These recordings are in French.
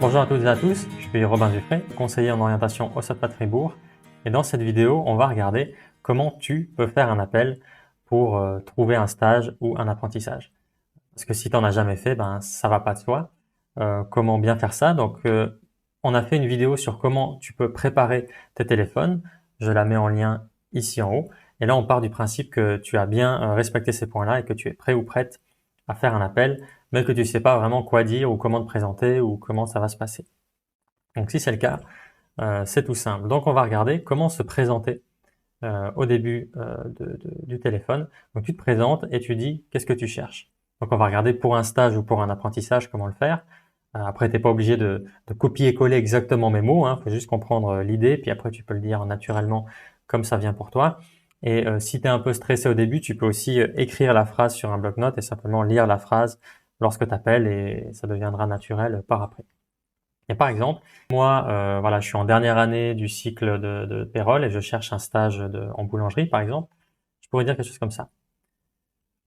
Bonjour à toutes et à tous, je suis Robin Dufray, conseiller en orientation au SATPAT Fribourg. Et dans cette vidéo, on va regarder comment tu peux faire un appel pour trouver un stage ou un apprentissage. Parce que si tu n'en as jamais fait, ben ça va pas de soi. Comment bien faire ça? Donc, on a fait une vidéo sur comment tu peux préparer tes téléphones. Je la mets en lien ici en haut. Et là, on part du principe que tu as bien respecté ces points-là et que tu es prêt ou prête à faire un appel, mais que tu ne sais pas vraiment quoi dire ou comment te présenter ou comment ça va se passer. Donc, si c'est le cas, c'est tout simple. Donc, on va regarder comment se présenter au début du téléphone. Donc, tu te présentes et tu dis qu'est-ce que tu cherches. Donc, on va regarder pour un stage ou pour un apprentissage comment le faire. Après, tu n'es pas obligé de copier-coller exactement mes mots. Il faut juste comprendre l'idée. Puis après, tu peux le dire naturellement comme ça vient pour toi. Et si tu es un peu stressé au début, tu peux aussi écrire la phrase sur un bloc-notes et simplement lire la phrase lorsque tu appelles et ça deviendra naturel par après. Et par exemple, moi, voilà, je suis en dernière année du cycle de payroll et je cherche un stage en boulangerie, par exemple. Je pourrais dire quelque chose comme ça.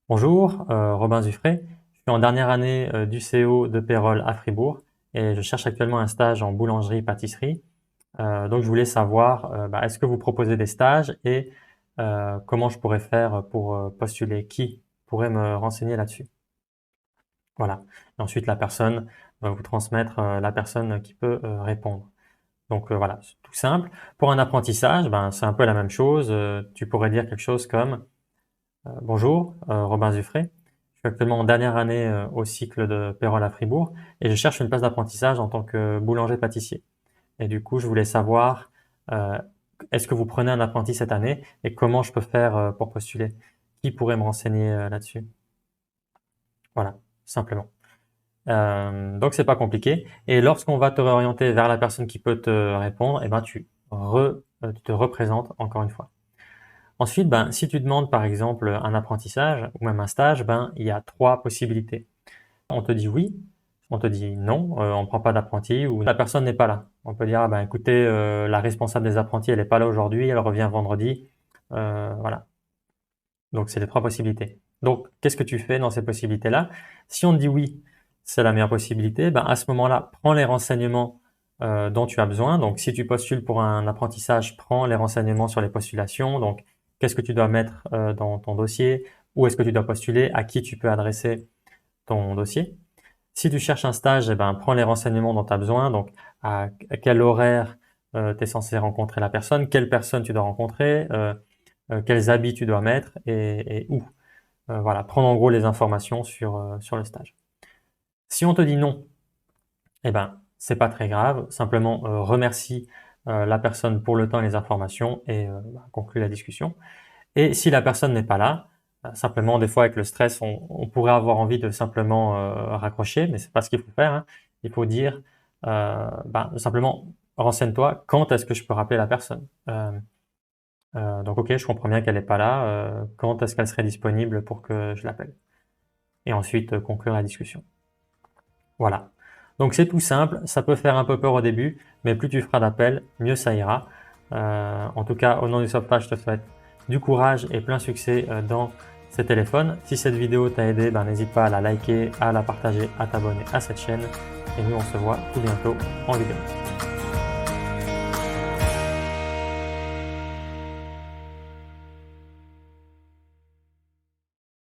Bonjour, Robin Dufray. Je suis en dernière année du CO de payroll à Fribourg et je cherche actuellement un stage en boulangerie-pâtisserie. Donc, je voulais savoir, est-ce que vous proposez des stages et comment je pourrais faire pour postuler? Qui pourrait me renseigner là-dessus? Voilà. Et ensuite, la personne va vous transmettre la personne qui peut répondre. Donc voilà, c'est tout simple. Pour un apprentissage, c'est un peu la même chose. Tu pourrais dire quelque chose comme bonjour, Robin Dufray. Je suis actuellement en dernière année au cycle de payroll à Fribourg et je cherche une place d'apprentissage en tant que boulanger-pâtissier. Et du coup, je voulais savoir euh, est-ce que vous prenez un apprenti cette année et comment je peux faire pour postuler? Qui pourrait me renseigner là-dessus? Voilà, simplement. Donc c'est pas compliqué. Et lorsqu'on va te réorienter vers la personne qui peut te répondre, tu te représentes encore une fois. Ensuite, si tu demandes par exemple un apprentissage ou même un stage, il y a trois possibilités. On te dit oui, on te dit non, on ne prend pas d'apprenti ou la personne n'est pas là. On peut dire écoutez, la responsable des apprentis, elle n'est pas là aujourd'hui, elle revient vendredi. Voilà. Donc c'est les trois possibilités. Donc qu'est-ce que tu fais dans ces possibilités-là? Si on te dit oui, c'est la meilleure possibilité, à ce moment-là, prends les renseignements dont tu as besoin. Donc si tu postules pour un apprentissage, prends les renseignements sur les postulations. Donc qu'est-ce que tu dois mettre dans ton dossier? Où est-ce que tu dois postuler? À qui tu peux adresser ton dossier? Si tu cherches un stage, prends les renseignements dont tu as besoin. Donc à quel horaire tu es censé rencontrer la personne? Quelle personne tu dois rencontrer? Quels habits tu dois mettre et où. Voilà, prendre en gros les informations sur le stage. Si on te dit non, c'est pas très grave. Simplement remercie la personne pour le temps et les informations et conclue la discussion. Et si la personne n'est pas là, simplement des fois avec le stress, on pourrait avoir envie de simplement raccrocher, mais c'est pas ce qu'il faut faire. Il faut dire simplement renseigne-toi quand est-ce que je peux rappeler la personne. Donc ok, je comprends bien qu'elle n'est pas là. Quand est-ce qu'elle serait disponible pour que je l'appelle? Et ensuite conclure la discussion. Voilà. Donc c'est tout simple, ça peut faire un peu peur au début, mais plus tu feras d'appels, mieux ça ira. En tout cas, au nom du sauvetage, je te souhaite du courage et plein succès dans ces téléphones. Si cette vidéo t'a aidé, n'hésite pas à la liker, à la partager, à t'abonner à cette chaîne. Et nous, on se voit tout bientôt en vidéo.